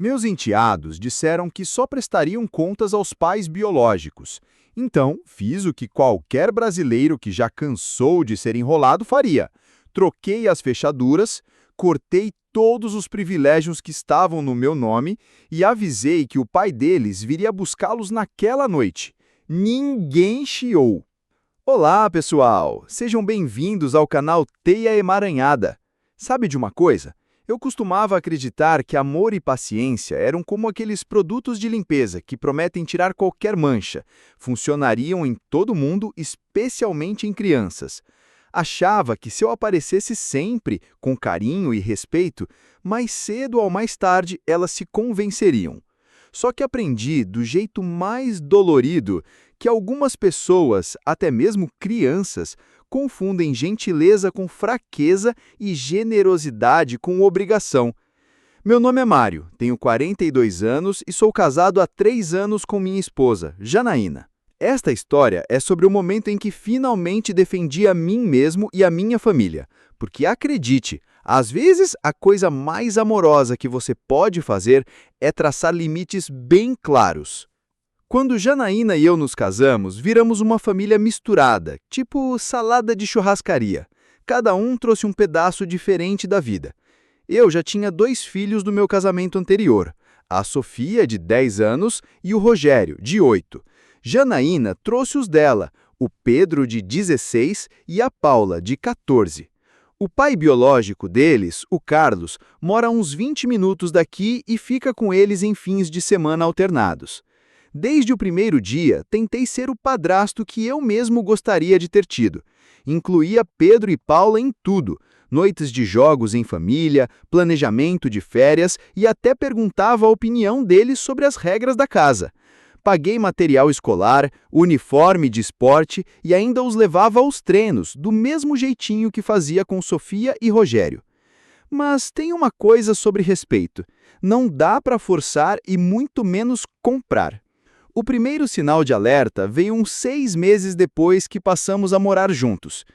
Meus enteados disseram que só prestariam contas aos pais biológicos. Então, fiz o que qualquer brasileiro que já cansou de ser enrolado faria. Troquei as fechaduras, cortei todos os privilégios que estavam no meu nome e avisei que o pai deles viria buscá-los naquela noite. Ninguém chiou. Olá, pessoal! Sejam bem-vindos ao canal Teia Emaranhada. Sabe de uma coisa? Eu costumava acreditar que amor e paciência eram como aqueles produtos de limpeza que prometem tirar qualquer mancha. Funcionariam em todo mundo, especialmente em crianças. Achava que se eu aparecesse sempre, com carinho e respeito, mais cedo ou mais tarde elas se convenceriam. Só que aprendi, do jeito mais dolorido, que algumas pessoas, até mesmo crianças, confundem gentileza com fraqueza e generosidade com obrigação. Meu nome é Mário, tenho 42 anos e sou casado há 3 anos com minha esposa, Janaína. Esta história é sobre o momento em que finalmente defendi a mim mesmo e a minha família. Porque acredite, às vezes a coisa mais amorosa que você pode fazer é traçar limites bem claros. Quando Janaína e eu nos casamos, viramos uma família misturada, tipo salada de churrascaria. Cada um trouxe um pedaço diferente da vida. Eu já tinha 2 filhos do meu casamento anterior, a Sofia, de 10 anos, e o Rogério, de 8. Janaína trouxe os dela, o Pedro, de 16, e a Paula, de 14. O pai biológico deles, o Carlos, mora a uns 20 minutos daqui e fica com eles em fins de semana alternados. Desde o primeiro dia, tentei ser o padrasto que eu mesmo gostaria de ter tido. Incluía Pedro e Paula em tudo, noites de jogos em família, planejamento de férias e até perguntava a opinião deles sobre as regras da casa. Paguei material escolar, uniforme de esporte e ainda os levava aos treinos, do mesmo jeitinho que fazia com Sofia e Rogério. Mas tem uma coisa sobre respeito: não dá para forçar e muito menos comprar. O primeiro sinal de alerta veio uns 6 meses depois que passamos a morar juntos.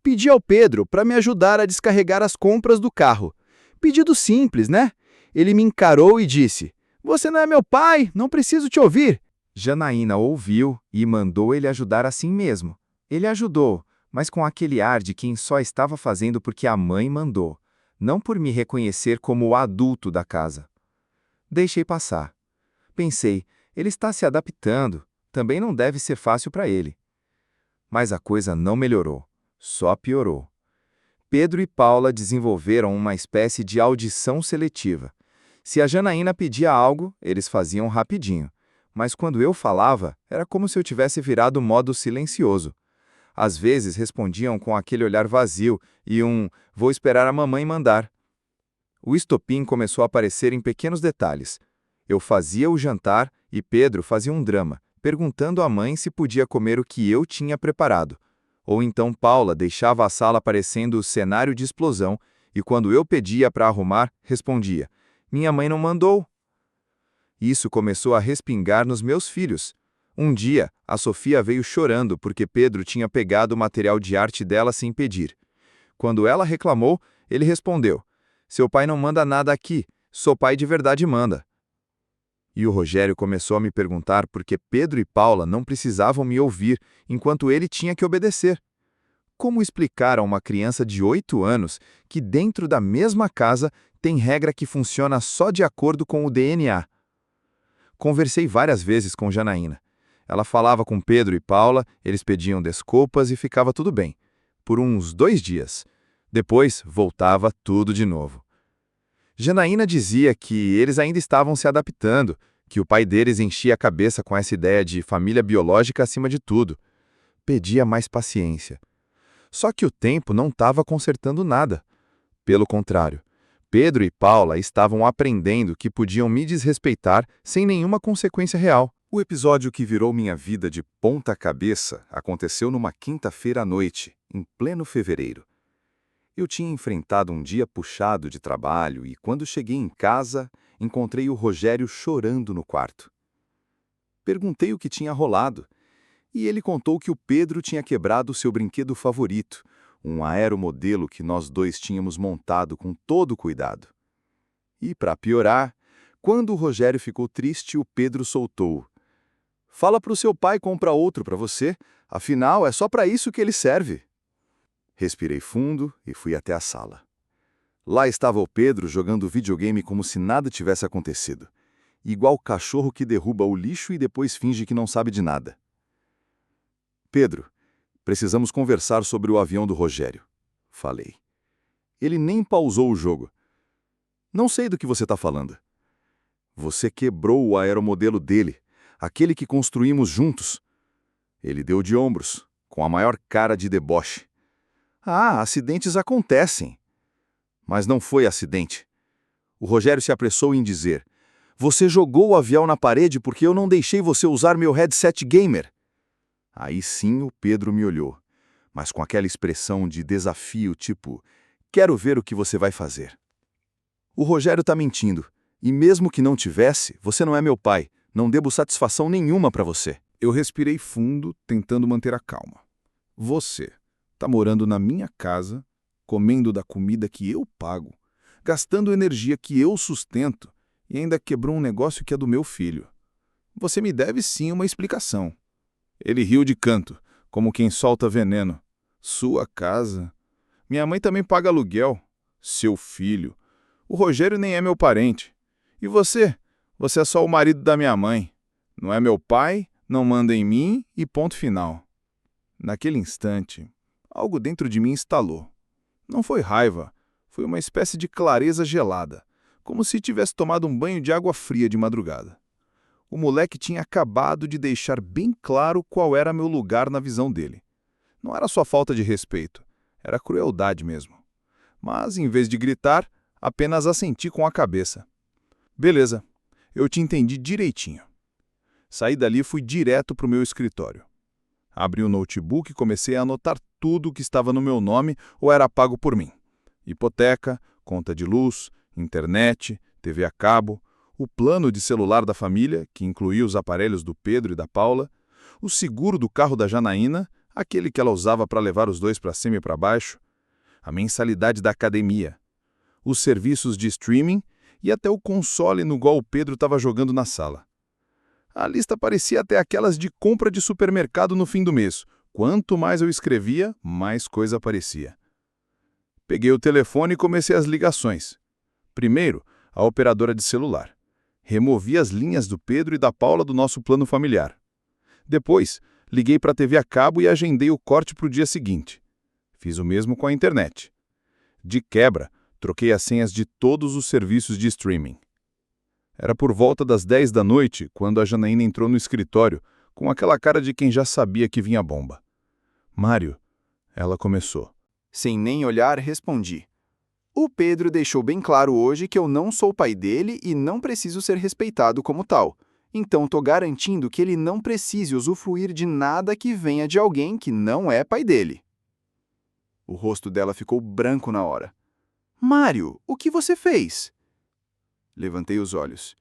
Pedi ao Pedro para me ajudar a descarregar as compras do carro. Pedido simples, né? Ele me encarou e disse: "Você não é meu pai, não preciso te ouvir." Janaína ouviu e mandou ele ajudar assim mesmo. Ele ajudou, mas com aquele ar de quem só estava fazendo porque a mãe mandou, não por me reconhecer como o adulto da casa. Deixei passar. Pensei, ele está se adaptando, também não deve ser fácil para ele. Mas a coisa não melhorou, só piorou. Pedro e Paula desenvolveram uma espécie de audição seletiva. Se a Janaína pedia algo, eles faziam rapidinho. Mas quando eu falava, era como se eu tivesse virado modo silencioso. Às vezes respondiam com aquele olhar vazio e "vou esperar a mamãe mandar." O estopim começou a aparecer em pequenos detalhes. Eu fazia o jantar e Pedro fazia um drama, perguntando à mãe se podia comer o que eu tinha preparado. Ou então Paula deixava a sala parecendo o cenário de explosão e quando eu pedia para arrumar, respondia: "Minha mãe não mandou." Isso começou a respingar nos meus filhos. Um dia, a Sofia veio chorando porque Pedro tinha pegado o material de arte dela sem pedir. Quando ela reclamou, ele respondeu: "Seu pai não manda nada aqui, seu pai de verdade manda." E o Rogério começou a me perguntar por que Pedro e Paula não precisavam me ouvir, enquanto ele tinha que obedecer. Como explicar a uma criança de 8 anos que dentro da mesma casa tem regra que funciona só de acordo com o DNA? Conversei várias vezes com Janaína. Ela falava com Pedro e Paula, eles pediam desculpas e ficava tudo bem. Por uns 2 dias. Depois, voltava tudo de novo. Janaína dizia que eles ainda estavam se adaptando, que o pai deles enchia a cabeça com essa ideia de família biológica acima de tudo. Pedia mais paciência. Só que o tempo não estava consertando nada. Pelo contrário, Pedro e Paula estavam aprendendo que podiam me desrespeitar sem nenhuma consequência real. O episódio que virou minha vida de ponta cabeça aconteceu numa quinta-feira à noite, em pleno fevereiro. Eu tinha enfrentado um dia puxado de trabalho e, quando cheguei em casa, encontrei o Rogério chorando no quarto. Perguntei o que tinha rolado, e ele contou que o Pedro tinha quebrado seu brinquedo favorito, um aeromodelo que nós dois tínhamos montado com todo cuidado. E, para piorar, Quando o Rogério ficou triste, o Pedro soltou: "Fala pro seu pai comprar outro para você, afinal é só para isso que ele serve." Respirei fundo e fui até a sala. Lá estava o Pedro jogando videogame como se nada tivesse acontecido. Igual cachorro que derruba o lixo e depois finge que não sabe de nada. "Pedro, precisamos conversar sobre o avião do Rogério", falei. Ele nem pausou o jogo. "Não sei do que você está falando." "Você quebrou o aeromodelo dele, aquele que construímos juntos." Ele deu de ombros, com a maior cara de deboche. "Ah, acidentes acontecem." Mas não foi acidente. O Rogério se apressou em dizer: "Você jogou o avião na parede porque eu não deixei você usar meu headset gamer." Aí sim o Pedro me olhou, mas com aquela expressão de desafio tipo: "Quero ver o que você vai fazer." "O Rogério está mentindo, e mesmo que não tivesse, você não é meu pai, não devo satisfação nenhuma para você." Eu respirei fundo, tentando manter a calma. Você está morando na minha casa, comendo da comida que eu pago, gastando energia que eu sustento e ainda quebrou um negócio que é do meu filho. Você me deve sim uma explicação. Ele riu de canto, como quem solta veneno. Sua casa? Minha mãe também paga aluguel. Seu filho? O Rogério nem é meu parente. E você? Você é só o marido da minha mãe. Não é meu pai, não manda em mim e ponto final. Naquele instante, algo dentro de mim estalou. Não foi raiva, foi uma espécie de clareza gelada, como se tivesse tomado um banho de água fria de madrugada. O moleque tinha acabado de deixar bem claro qual era meu lugar na visão dele. Não era só falta de respeito, era crueldade mesmo. Mas, em vez de gritar, apenas assenti com a cabeça. Beleza, eu te entendi direitinho. Saí dali e fui direto para o meu escritório. Abri o notebook e comecei a anotar tudo o que estava no meu nome ou era pago por mim. Hipoteca, conta de luz, internet, TV a cabo, o plano de celular da família, que incluía os aparelhos do Pedro e da Paula, o seguro do carro da Janaína, aquele que ela usava para levar os dois para cima e para baixo, a mensalidade da academia, os serviços de streaming e até o console no qual o Pedro estava jogando na sala. A lista parecia até aquelas de compra de supermercado no fim do mês. Quanto mais eu escrevia, mais coisa aparecia. Peguei o telefone e comecei as ligações. Primeiro, a operadora de celular. Removi as linhas do Pedro e da Paula do nosso plano familiar. Depois, liguei para a TV a cabo e agendei o corte para o dia seguinte. Fiz o mesmo com a internet. De quebra, troquei as senhas de todos os serviços de streaming. Era por volta das 10 da noite quando a Janaína entrou no escritório, com aquela cara de quem já sabia que vinha bomba. "Mário", ela começou. Sem nem olhar, respondi: "O Pedro deixou bem claro hoje que eu não sou pai dele e não preciso ser respeitado como tal. Então tô garantindo que ele não precise usufruir de nada que venha de alguém que não é pai dele." O rosto dela ficou branco na hora. "Mário, o que você fez?" Levantei os olhos.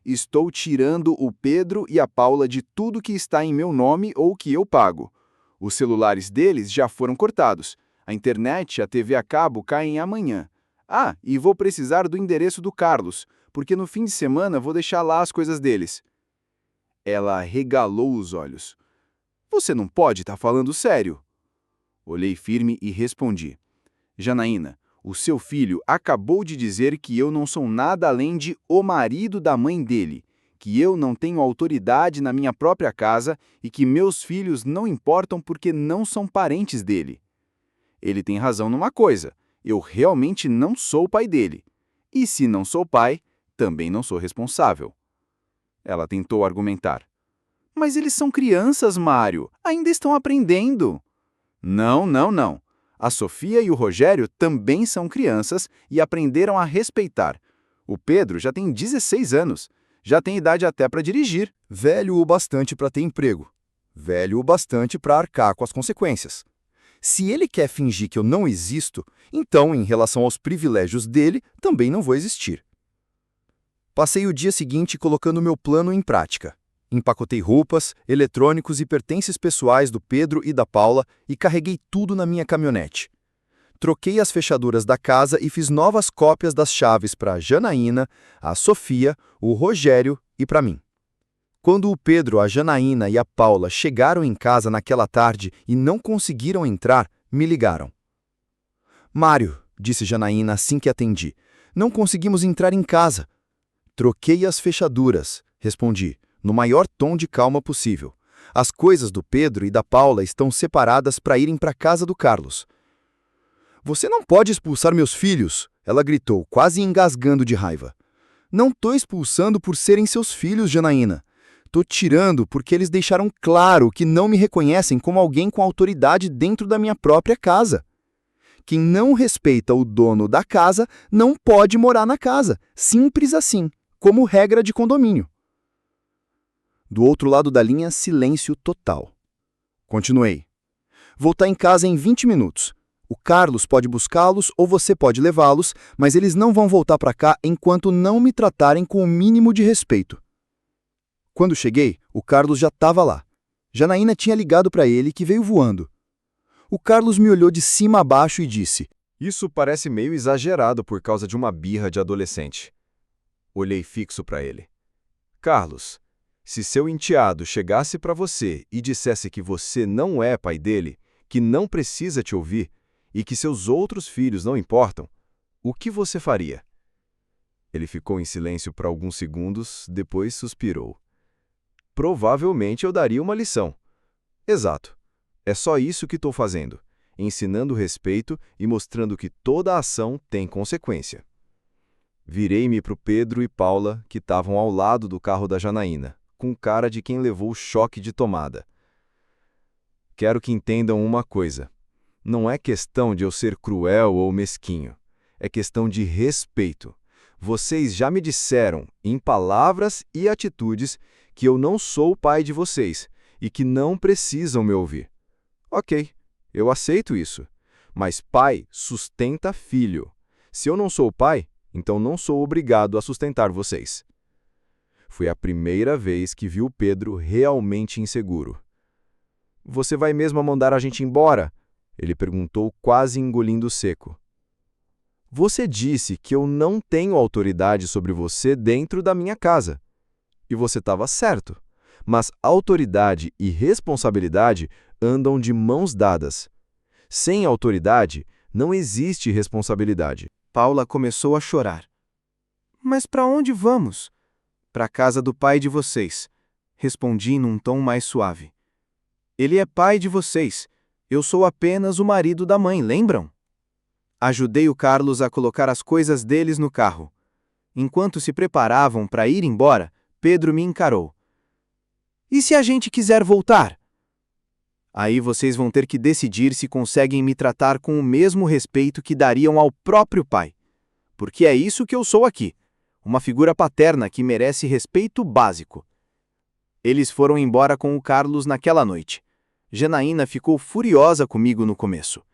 "Estou tirando o Pedro e a Paula de tudo que está em meu nome ou que eu pago. Os celulares deles já foram cortados. A internet e a TV a cabo caem amanhã. Ah, e vou precisar do endereço do Carlos, porque no fim de semana vou deixar lá as coisas deles." Ela regalou os olhos. "Você não pode estar falando sério." Olhei firme e respondi: "Janaína, o seu filho acabou de dizer que eu não sou nada além de o marido da mãe dele, que eu não tenho autoridade na minha própria casa e que meus filhos não importam porque não são parentes dele. Ele tem razão numa coisa, eu realmente não sou o pai dele. E se não sou pai, também não sou responsável." Ela tentou argumentar. "Mas eles são crianças, Mário, ainda estão aprendendo." Não. A Sofia e o Rogério também são crianças e aprenderam a respeitar. O Pedro já tem 16 anos, já tem idade até para dirigir. Velho o bastante para ter emprego. Velho o bastante para arcar com as consequências. Se ele quer fingir que eu não existo, então, em relação aos privilégios dele, também não vou existir. Passei o dia seguinte colocando meu plano em prática. Empacotei roupas, eletrônicos e pertences pessoais do Pedro e da Paula e carreguei tudo na minha caminhonete. Troquei as fechaduras da casa e fiz novas cópias das chaves para a Janaína, a Sofia, o Rogério e para mim. Quando o Pedro, a Janaína e a Paula chegaram em casa naquela tarde e não conseguiram entrar, me ligaram. Mário, disse Janaína assim que atendi, não conseguimos entrar em casa. Troquei as fechaduras, respondi, no maior tom de calma possível. As coisas do Pedro e da Paula estão separadas para irem para a casa do Carlos. Você não pode expulsar meus filhos, ela gritou, quase engasgando de raiva. Não tô expulsando por serem seus filhos, Janaína. Tô tirando porque eles deixaram claro que não me reconhecem como alguém com autoridade dentro da minha própria casa. Quem não respeita o dono da casa não pode morar na casa. Simples assim, como regra de condomínio. Do outro lado da linha, silêncio total. Continuei. Vou estar em casa em 20 minutos. O Carlos pode buscá-los ou você pode levá-los, mas eles não vão voltar para cá enquanto não me tratarem com o mínimo de respeito. Quando cheguei, o Carlos já estava lá. Janaína tinha ligado para ele que veio voando. O Carlos me olhou de cima a baixo e disse: Isso parece meio exagerado por causa de uma birra de adolescente. Olhei fixo para ele. Carlos, se seu enteado chegasse para você e dissesse que você não é pai dele, que não precisa te ouvir e que seus outros filhos não importam, o que você faria? Ele ficou em silêncio por alguns segundos, depois suspirou. Provavelmente eu daria uma lição. Exato. É só isso que estou fazendo, ensinando respeito e mostrando que toda ação tem consequência. Virei-me para o Pedro e Paula, que estavam ao lado do carro da Janaína, com cara de quem levou o choque de tomada. Quero que entendam uma coisa. Não é questão de eu ser cruel ou mesquinho. É questão de respeito. Vocês já me disseram, em palavras e atitudes, que eu não sou o pai de vocês e que não precisam me ouvir. Ok, eu aceito isso. Mas pai sustenta filho. Se eu não sou o pai, então não sou obrigado a sustentar vocês. Foi a primeira vez que vi o Pedro realmente inseguro. Você vai mesmo mandar a gente embora? Ele perguntou, quase engolindo seco. Você disse que eu não tenho autoridade sobre você dentro da minha casa. E você estava certo. Mas autoridade e responsabilidade andam de mãos dadas. Sem autoridade, não existe responsabilidade. Paula começou a chorar. Mas para onde vamos? Para a casa do pai de vocês. Respondi num tom mais suave. Ele é pai de vocês. Eu sou apenas o marido da mãe, lembram? Ajudei o Carlos a colocar as coisas deles no carro. Enquanto se preparavam para ir embora, Pedro me encarou. E se a gente quiser voltar? Aí vocês vão ter que decidir se conseguem me tratar com o mesmo respeito que dariam ao próprio pai. Porque é isso que eu sou aqui. Uma figura paterna que merece respeito básico. Eles foram embora com o Carlos naquela noite. Janaína ficou furiosa comigo no começo.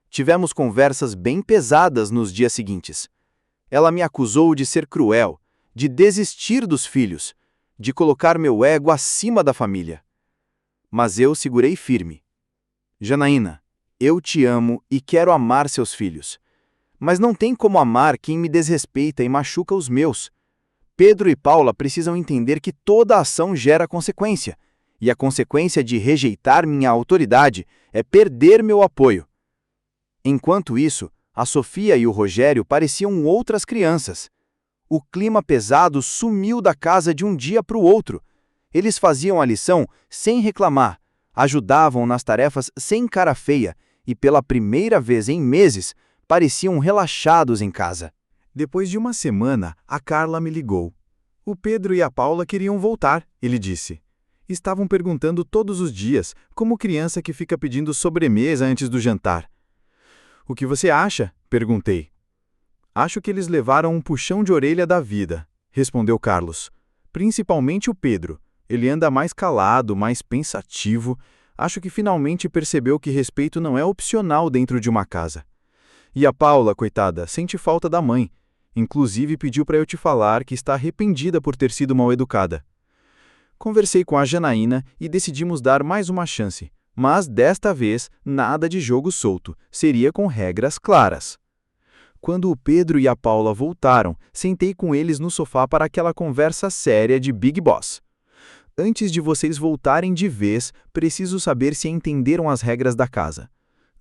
Tivemos conversas bem pesadas nos dias seguintes. Ela me acusou de ser cruel, de desistir dos filhos, de colocar meu ego acima da família. Mas eu segurei firme. Janaína, eu te amo e quero amar seus filhos. Mas não tem como amar quem me desrespeita e machuca os meus. Pedro e Paula precisam entender que toda ação gera consequência. E a consequência de rejeitar minha autoridade é perder meu apoio. Enquanto isso, a Sofia e o Rogério pareciam outras crianças. O clima pesado sumiu da casa de um dia para o outro. Eles faziam a lição sem reclamar, ajudavam nas tarefas sem cara feia e, pela primeira vez em meses, pareciam relaxados em casa. Depois de uma semana, a Carla me ligou. O Pedro e a Paula queriam voltar, ele disse. Estavam perguntando todos os dias, como criança que fica pedindo sobremesa antes do jantar. O que você acha? Perguntei. Acho que eles levaram um puxão de orelha da vida, respondeu Carlos. Principalmente o Pedro. Ele anda mais calado, mais pensativo. Acho que finalmente percebeu que respeito não é opcional dentro de uma casa. E a Paula, coitada, sente falta da mãe. Inclusive pediu para eu te falar que está arrependida por ter sido mal educada. Conversei com a Janaína e decidimos dar mais uma chance. Mas desta vez, nada de jogo solto, seria com regras claras. Quando o Pedro e a Paula voltaram, sentei com eles no sofá para aquela conversa séria de Big Boss. Antes de vocês voltarem de vez, preciso saber se entenderam as regras da casa.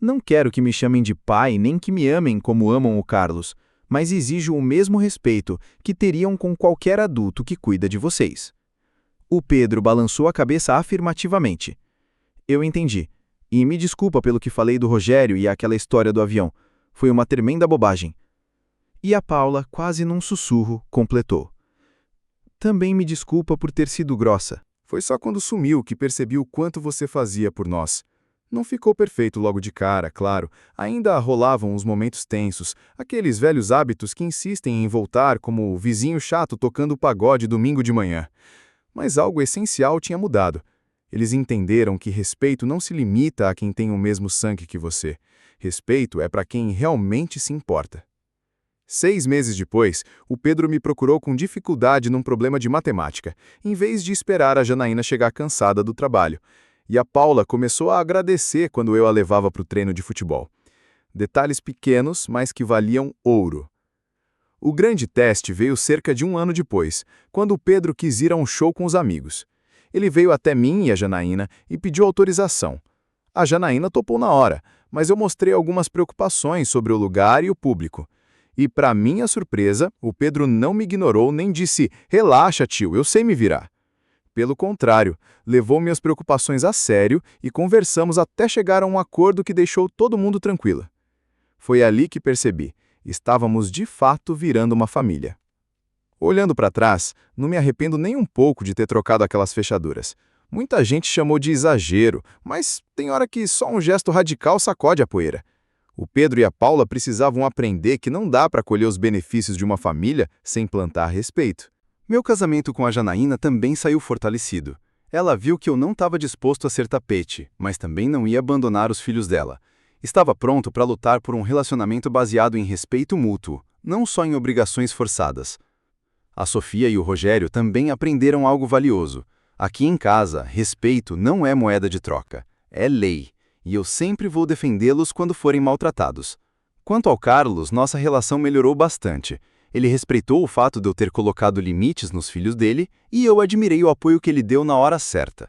Não quero que me chamem de pai nem que me amem como amam o Carlos, mas exijo o mesmo respeito que teriam com qualquer adulto que cuida de vocês. O Pedro balançou a cabeça afirmativamente. Eu entendi. E me desculpa pelo que falei do Rogério e aquela história do avião. Foi uma tremenda bobagem. E a Paula, quase num sussurro, completou. Também me desculpa por ter sido grossa. Foi só quando sumiu que percebi o quanto você fazia por nós. Não ficou perfeito logo de cara, claro. Ainda rolavam os momentos tensos, aqueles velhos hábitos que insistem em voltar, como o vizinho chato tocando pagode domingo de manhã. Mas algo essencial tinha mudado. Eles entenderam que respeito não se limita a quem tem o mesmo sangue que você. Respeito é para quem realmente se importa. 6 meses depois, o Pedro me procurou com dificuldade num problema de matemática, em vez de esperar a Janaína chegar cansada do trabalho. E a Paula começou a agradecer quando eu a levava para o treino de futebol. Detalhes pequenos, mas que valiam ouro. O grande teste veio cerca de 1 ano depois, quando o Pedro quis ir a um show com os amigos. Ele veio até mim e a Janaína e pediu autorização. A Janaína topou na hora, mas eu mostrei algumas preocupações sobre o lugar e o público. E, para minha surpresa, o Pedro não me ignorou nem disse, relaxa, tio, eu sei me virar. Pelo contrário, levou minhas preocupações a sério e conversamos até chegar a um acordo que deixou todo mundo tranquilo. Foi ali que percebi, estávamos de fato virando uma família. Olhando para trás, não me arrependo nem um pouco de ter trocado aquelas fechaduras. Muita gente chamou de exagero, mas tem hora que só um gesto radical sacode a poeira. O Pedro e a Paula precisavam aprender que não dá para colher os benefícios de uma família sem plantar respeito. Meu casamento com a Janaína também saiu fortalecido. Ela viu que eu não estava disposto a ser tapete, mas também não ia abandonar os filhos dela. Estava pronto para lutar por um relacionamento baseado em respeito mútuo, não só em obrigações forçadas. A Sofia e o Rogério também aprenderam algo valioso. Aqui em casa, respeito não é moeda de troca, é lei, e eu sempre vou defendê-los quando forem maltratados. Quanto ao Carlos, nossa relação melhorou bastante. Ele respeitou o fato de eu ter colocado limites nos filhos dele e eu admirei o apoio que ele deu na hora certa.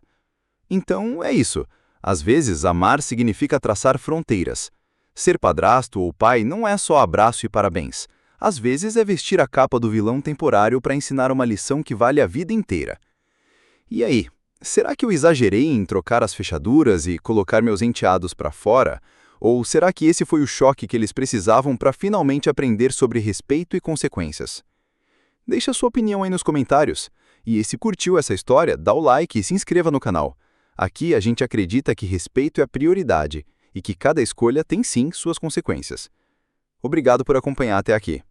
Então, é isso. Às vezes, amar significa traçar fronteiras. Ser padrasto ou pai não é só abraço e parabéns. Às vezes é vestir a capa do vilão temporário para ensinar uma lição que vale a vida inteira. E aí, será que eu exagerei em trocar as fechaduras e colocar meus enteados para fora? Ou será que esse foi o choque que eles precisavam para finalmente aprender sobre respeito e consequências? Deixa sua opinião aí nos comentários. E se curtiu essa história, dá o like e se inscreva no canal. Aqui a gente acredita que respeito é a prioridade e que cada escolha tem sim suas consequências. Obrigado por acompanhar até aqui.